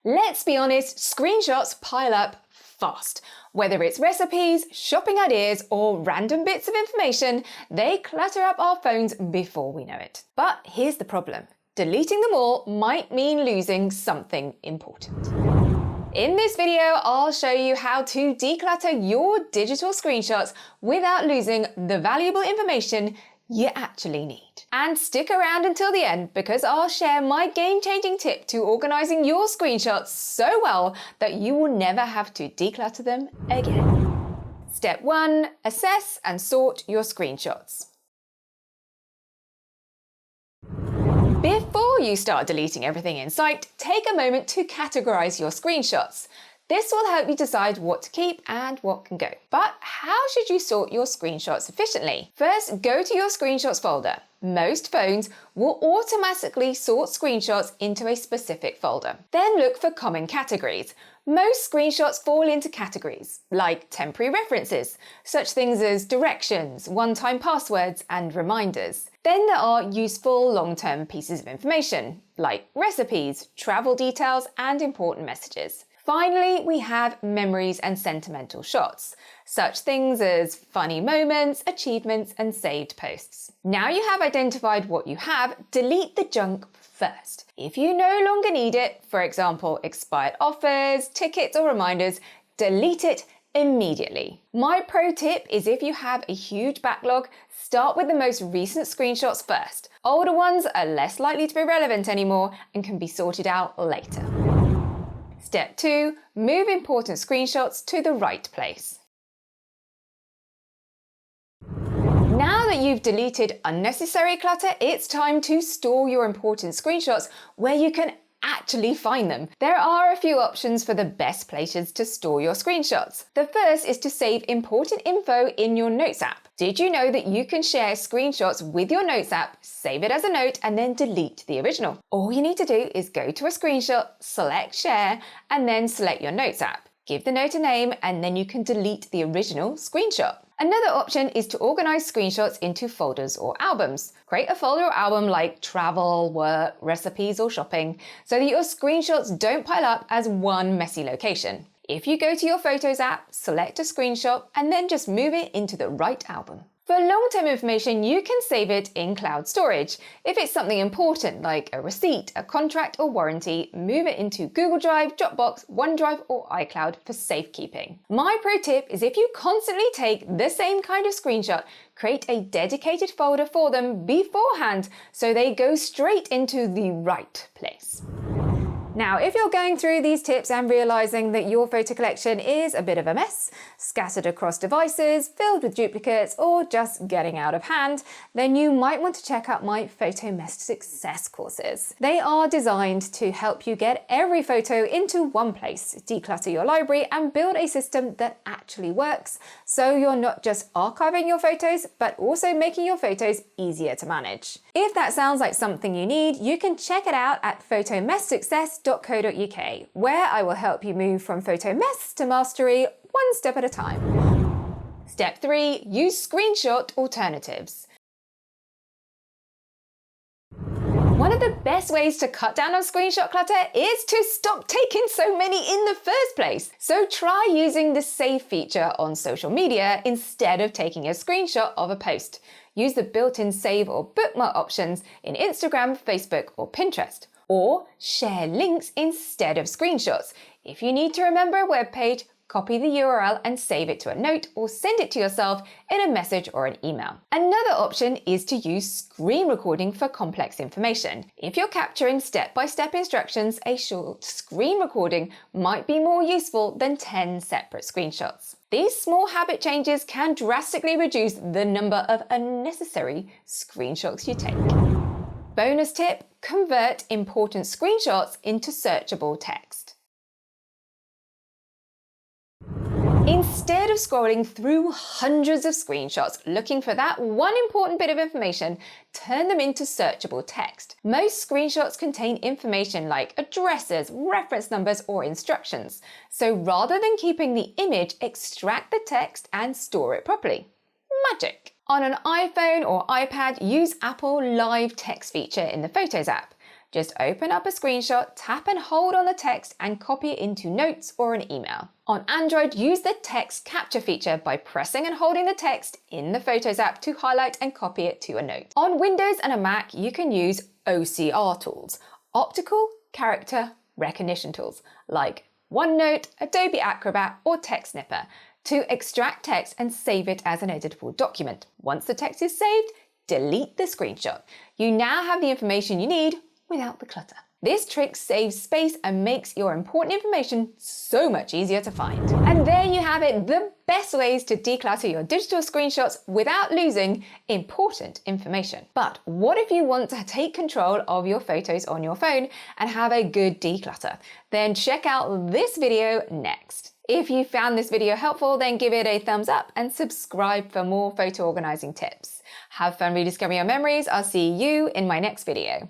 Let's be honest, screenshots pile up fast. Whether it's recipes, shopping ideas, or random bits of information, they clutter up our phones before we know it. But here's the problem. Deleting them all might mean losing something important. In this video, I'll show you how to declutter your digital screenshots without losing the valuable information you actually need. And stick around until the end because I'll share my game-changing tip to organizing your screenshots so well that you will never have to declutter them again. Step 1. Assess and sort your screenshots. Before you start deleting everything in sight, take a moment to categorize your screenshots. This will help you decide what to keep and what can go. But how should you sort your screenshots efficiently? First, go to your screenshots folder. Most phones will automatically sort screenshots into a specific folder. Then look for common categories. Most screenshots fall into categories, like temporary references, such things as directions, one-time passwords, and reminders. Then there are useful long-term pieces of information, like recipes, travel details, and important messages. Finally, we have memories and sentimental shots, such things as funny moments, achievements, and saved posts. Now you have identified what you have, delete the junk first. If you no longer need it, for example, expired offers, tickets, or reminders, delete it immediately. My pro tip is if you have a huge backlog, start with the most recent screenshots first. Older ones are less likely to be relevant anymore and can be sorted out later. Step 2. Move important screenshots to the right place. Now that you've deleted unnecessary clutter, it's time to store your important screenshots where you can actually find them. There are a few options for the best places to store your screenshots. The first is to save important info in your Notes app. Did you know that you can share screenshots with your Notes app, save it as a note, and then delete the original? All you need to do is go to a screenshot, select Share, and then select your Notes app. Give the note a name, and then you can delete the original screenshot. Another option is to organize screenshots into folders or albums. Create a folder or album like travel, work, recipes, or shopping, so that your screenshots don't pile up as one messy location. If you go to your Photos app, select a screenshot, and then just move it into the right album. For long-term information, you can save it in cloud storage. If it's something important like a receipt, a contract, or warranty, move it into Google Drive, Dropbox, OneDrive, or iCloud for safekeeping. My pro tip is if you constantly take the same kind of screenshot, create a dedicated folder for them beforehand so they go straight into the right place. Now, if you're going through these tips and realizing that your photo collection is a bit of a mess, scattered across devices, filled with duplicates, or just getting out of hand, then you might want to check out my Photo Mess Success courses. They are designed to help you get every photo into one place, declutter your library, and build a system that actually works, so you're not just archiving your photos, but also making your photos easier to manage. If that sounds like something you need, you can check it out at photomesssuccess.co.uk, where I will help you move from photo mess to mastery one step at a time. Step 3. Use screenshot alternatives. One of the best ways to cut down on screenshot clutter is to stop taking so many in the first place. So try using the save feature on social media instead of taking a screenshot of a post. Use the built-in save or bookmark options in Instagram, Facebook, or Pinterest. Or share links instead of screenshots. If you need to remember a web page, copy the URL and save it to a note or send it to yourself in a message or an email. Another option is to use screen recording for complex information. If you're capturing step-by-step instructions, a short screen recording might be more useful than 10 separate screenshots. These small habit changes can drastically reduce the number of unnecessary screenshots you take. Bonus tip: convert important screenshots into searchable text. Instead of scrolling through hundreds of screenshots looking for that one important bit of information, turn them into searchable text. Most screenshots contain information like addresses, reference numbers, or instructions. So rather than keeping the image, extract the text and store it properly. Magic! On an iPhone or iPad, use Apple Live Text feature in the Photos app. Just open up a screenshot, tap and hold on the text and copy it into notes or an email. On Android, use the text capture feature by pressing and holding the text in the Photos app to highlight and copy it to a note. On Windows and a Mac, you can use OCR tools, optical character recognition tools, like OneNote, Adobe Acrobat, or TextSnipper, to extract text and save it as an editable document. Once the text is saved, delete the screenshot. You now have the information you need without the clutter. This trick saves space and makes your important information so much easier to find. And there you have it, the best ways to declutter your digital screenshots without losing important information. But what if you want to take control of your photos on your phone and have a good declutter? Then check out this video next. If you found this video helpful, then give it a thumbs up and subscribe for more photo organizing tips. Have fun rediscovering your memories. I'll see you in my next video.